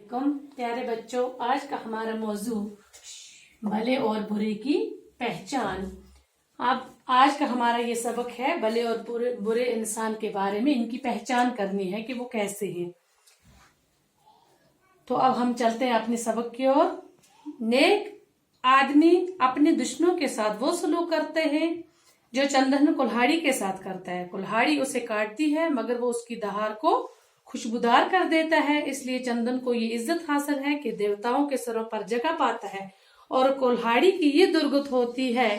अस्सलामुअलैकुम प्यारे बच्चों। आज का हमारा मौजू भले और बुरे की पहचान। अब आज का हमारा ये सबक है भले और बुरे इंसान के बारे में, इनकी पहचान करनी है कि वो कैसे हैं। तो अब हम चलते हैं अपने सबक की ओर। नेक आदमी अपने दुश्मनों के साथ वो सलूक करते हैं जो चंदन कुल्हाड़ी के साथ करता है। कुल्हाड़ी उसे काटती है मगर वो उसकी दहाड़ को खुशबूदार कर देता है। इसलिए चंदन को ये इज्जत हासिल है कि देवताओं के सरों पर जगह पाता है, और कुल्हाड़ी की ये दुर्गत होती है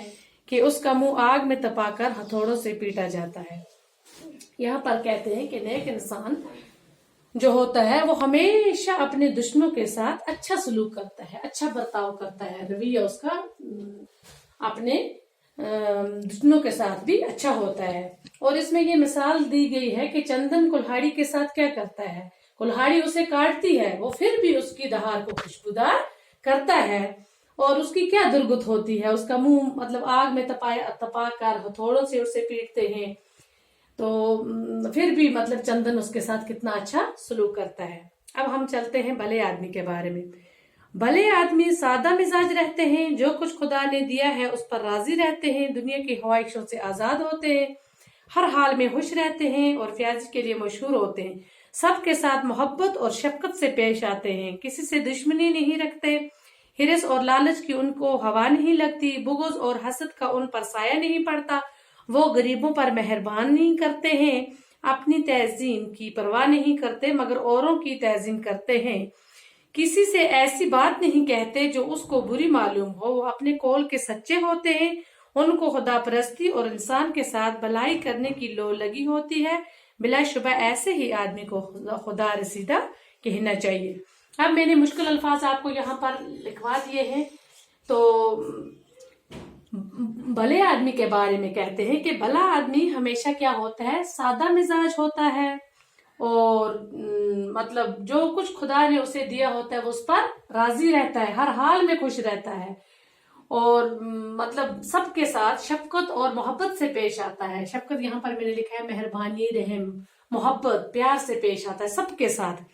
कि उसका मुंह आग में तपाकर हथौड़ों से पीटा जाता है। यहाँ पर कहते हैं कि नेक इंसान जो होता है वो हमेशा अपने दुश्मनों के साथ अच्छा सलूक करता है, अच्छा बर्ताव करता है। रवैया उसका अपने दुश्मनों के साथ भी अच्छा होता है। और इसमें ये मिसाल दी गई है कि चंदन कुल्हाड़ी के साथ क्या करता है। कुल्हाड़ी उसे काटती है, वो फिर भी उसकी दहाड़ को खुशबूदार करता है। और उसकी क्या दुर्गत होती है, उसका मुंह मतलब आग में तपाकर हथौड़ों से उसे पीटते हैं, तो फिर भी मतलब चंदन उसके साथ कितना अच्छा सलूक करता है। अब हम चलते हैं भले आदमी के बारे में। भले आदमी सादा मिजाज रहते हैं, जो कुछ खुदा ने दिया है उस पर राजी रहते हैं, दुनिया की ख्वाहिशों से आजाद होते हैं, हर हाल में खुश रहते हैं और फ्याज के लिए मशहूर होते हैं। सबके साथ मोहब्बत और शफकत से पेश आते हैं, किसी से दुश्मनी नहीं रखते, हिरस और लालच की उनको हवा नहीं लगती, बुग़्ज़ और हसद का उन पर साया नहीं पड़ता। वो गरीबों पर मेहरबान नहीं करते हैं, अपनी तहजीन की परवाह नहीं करते मगर औरों की तहजीन करते हैं। किसी से ऐसी बात नहीं कहते जो उसको बुरी मालूम हो, वो अपने कौल के सच्चे होते हैं। उनको खुदा परस्ती और इंसान के साथ भलाई करने की लो लगी होती है। बिलाशुबा ऐसे ही आदमी को खुदा रसीदा कहना चाहिए। अब मैंने मुश्किल अल्फाज आपको यहाँ पर लिखवा दिए हैं। तो भले आदमी के बारे में कहते हैं कि भला आदमी हमेशा क्या होता है, सादा मिजाज होता है, और मतलब जो कुछ खुदा ने उसे दिया होता है वो उस पर राजी रहता है, हर हाल में खुश रहता है, और मतलब सबके साथ शफकत और मोहब्बत से पेश आता है। शफकत यहाँ पर मैंने लिखा है मेहरबानी, रहम, मोहब्बत, प्यार से पेश आता है सबके साथ।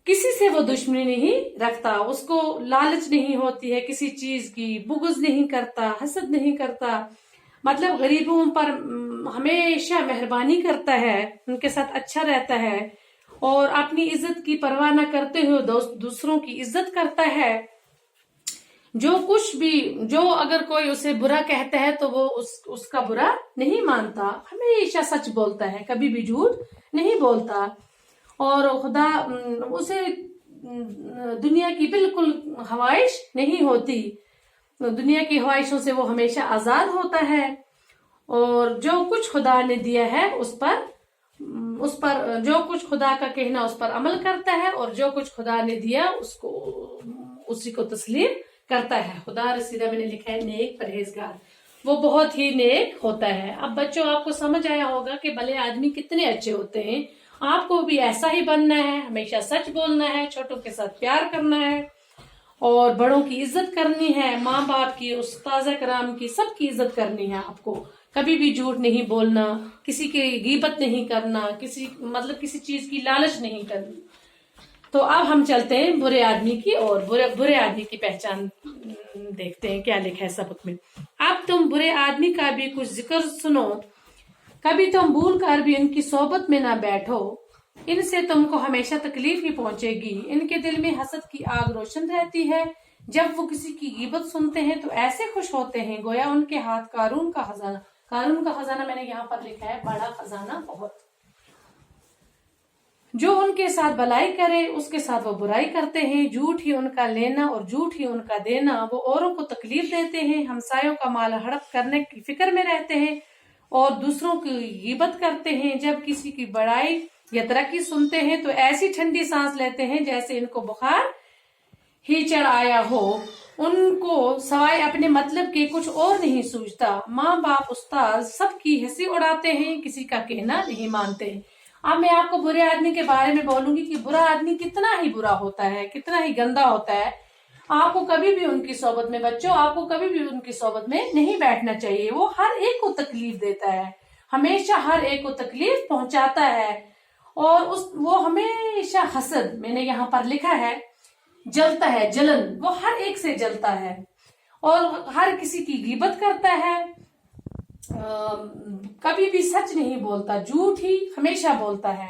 किसी से वो दुश्मनी नहीं रखता, उसको लालच नहीं होती है किसी चीज की, बुग़्ज़ नहीं करता, हसद नहीं करता, मतलब गरीबों पर हमेशा मेहरबानी करता है, उनके साथ अच्छा रहता है, और अपनी इज्जत की परवाह न करते हुए दूसरों की इज्जत करता है। जो अगर कोई उसे बुरा कहता है तो वो उसका बुरा नहीं मानता, हमेशा सच बोलता है, कभी भी झूठ नहीं बोलता, और खुदा उसे दुनिया की बिल्कुल ख्वाहिश नहीं होती, दुनिया की ख्वाहिशों से वो हमेशा आजाद होता है, और जो कुछ खुदा ने दिया है उस पर जो कुछ खुदा का कहना उस पर अमल करता है, और जो कुछ खुदा ने दिया उसको उसी को तस्लीम करता है। खुदा रसीदा मैंने लिखा है नेक परहेजगार, वो बहुत ही नेक होता है। अब बच्चों आपको समझ आया होगा कि भले आदमी कितने अच्छे होते हैं। आपको भी ऐसा ही बनना है, हमेशा सच बोलना है, छोटों के साथ प्यार करना है, और बड़ों की इज्जत करनी है, माँ बाप की, उस्ताज़ कराम की, सबकी इज्जत करनी है आपको। कभी भी झूठ नहीं बोलना, किसी की गीबत नहीं करना, किसी चीज की लालच नहीं करनी। तो अब हम चलते हैं बुरे आदमी की, और बुरे आदमी की पहचान देखते हैं क्या लिखा है सबक में। अब तुम बुरे आदमी का भी कुछ जिक्र सुनो, कभी तुम भूल कर भी उनकी सोबत में ना बैठो, इनसे तुमको हमेशा तकलीफ ही पहुंचेगी। इनके दिल में हसद की आग रोशन रहती है, जब वो किसी की गीबत सुनते हैं तो ऐसे खुश होते हैं गोया उनके हाथ कारून का खजाना। कारून का खजाना मैंने यहाँ पर लिखा है बड़ा खजाना बहुत। जो उनके साथ भलाई करे उसके साथ वो बुराई करते हैं, झूठ ही उनका लेना और झूठ ही उनका देना। वो औरों को तकलीफ देते हैं, हमसायों का माल हड़प करने की फिक्र में रहते हैं, और दूसरों की गीबत करते हैं। जब किसी की बड़ाई या तरक्की सुनते हैं तो ऐसी ठंडी सांस लेते हैं जैसे इनको बुखार ही चढ़ आया हो। उनको सवाए अपने मतलब के कुछ और नहीं सूझता। माँ बाप, उस्ताद सबकी हंसी उड़ाते हैं, किसी का कहना नहीं मानते। अब मैं आपको बुरे आदमी के बारे में बोलूंगी कि बुरा आदमी कितना ही बुरा होता है, कितना ही गंदा होता है। आपको कभी भी उनकी सोबत में, बच्चों आपको कभी भी उनकी सोबत में नहीं बैठना चाहिए। वो हर एक को तकलीफ देता है, हमेशा हर एक को तकलीफ पहुंचाता है, اور وہ ہمیشہ حسد، میں نے یہاں پر لکھا ہے جلتا ہے، جلن، وہ ہر ایک سے جلتا ہے اور ہر کسی کی غیبت کرتا ہے، کبھی بھی سچ نہیں بولتا، جھوٹ ہی ہمیشہ بولتا ہے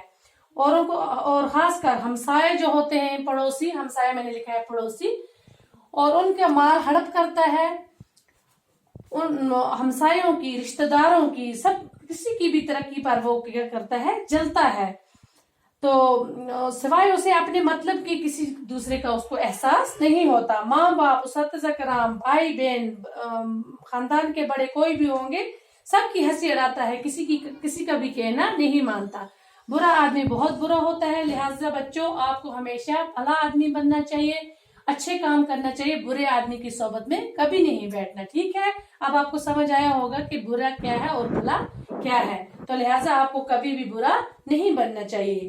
اوروں کو، اور خاص کر ہمسائے جو ہوتے ہیں، پڑوسی، ہمسائے میں نے لکھا ہے پڑوسی، اور ان کا مال ہڑپ کرتا ہے، ان ہمسایوں کی، رشتہ داروں کی، سب کسی کی بھی ترقی پر وہ کیا کرتا ہے، جلتا ہے۔ تو سوائے اسے اپنے مطلب کے کسی دوسرے کا اس کو احساس نہیں ہوتا۔ ماں باپ، اساتذہ کرام، بھائی بہن، خاندان کے بڑے کوئی بھی ہوں گے، سب کی ہنسی اڑاتا ہے، کسی کا بھی کہنا نہیں مانتا۔ برا آدمی بہت برا ہوتا ہے، لہٰذا بچوں آپ کو ہمیشہ بھلا آدمی بننا چاہیے، اچھے کام کرنا چاہیے، برے آدمی کی صحبت میں کبھی نہیں بیٹھنا، ٹھیک ہے؟ اب آپ کو سمجھ آیا ہوگا کہ برا کیا ہے اور بھلا کیا ہے، تو لہٰذا آپ کو کبھی بھی برا نہیں بننا چاہیے۔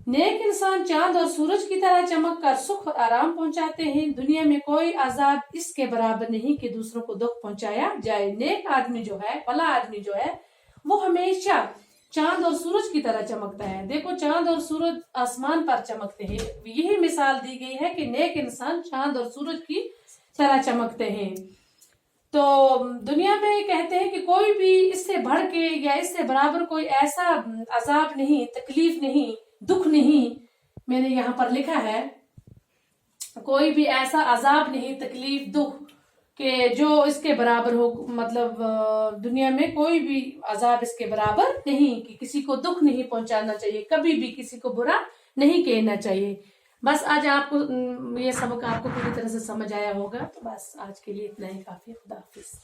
نیک انسان چاند اور سورج کی طرح چمک کر سکھ اور آرام پہنچاتے ہیں، دنیا میں کوئی عذاب اس کے برابر نہیں کہ دوسروں کو دکھ پہنچایا جائے۔ نیک آدمی جو ہے، بھلا آدمی جو ہے، وہ ہمیشہ چاند اور سورج کی طرح چمکتا ہے۔ دیکھو چاند اور سورج آسمان پر چمکتے ہیں، یہی مثال دی گئی ہے کہ نیک انسان چاند اور سورج کی طرح چمکتے ہیں۔ تو دنیا میں کہتے ہیں کہ کوئی بھی اس سے بڑھ کے یا اس سے برابر کوئی ایسا عذاب نہیں، تکلیف نہیں، دکھ نہیں، میں نے یہاں پر لکھا ہے کوئی بھی ایسا عذاب نہیں، تکلیف، دکھ کہ جو اس کے برابر ہو، مطلب دنیا میں کوئی بھی عذاب اس کے برابر نہیں کہ کسی کو دکھ نہیں پہنچانا چاہیے، کبھی بھی کسی کو برا نہیں کہنا چاہیے۔ بس آج آپ کو یہ سبق آپ کو پوری طرح سے سمجھ آیا ہوگا، تو بس آج کے لیے اتنا ہی کافی۔ خدا حافظ۔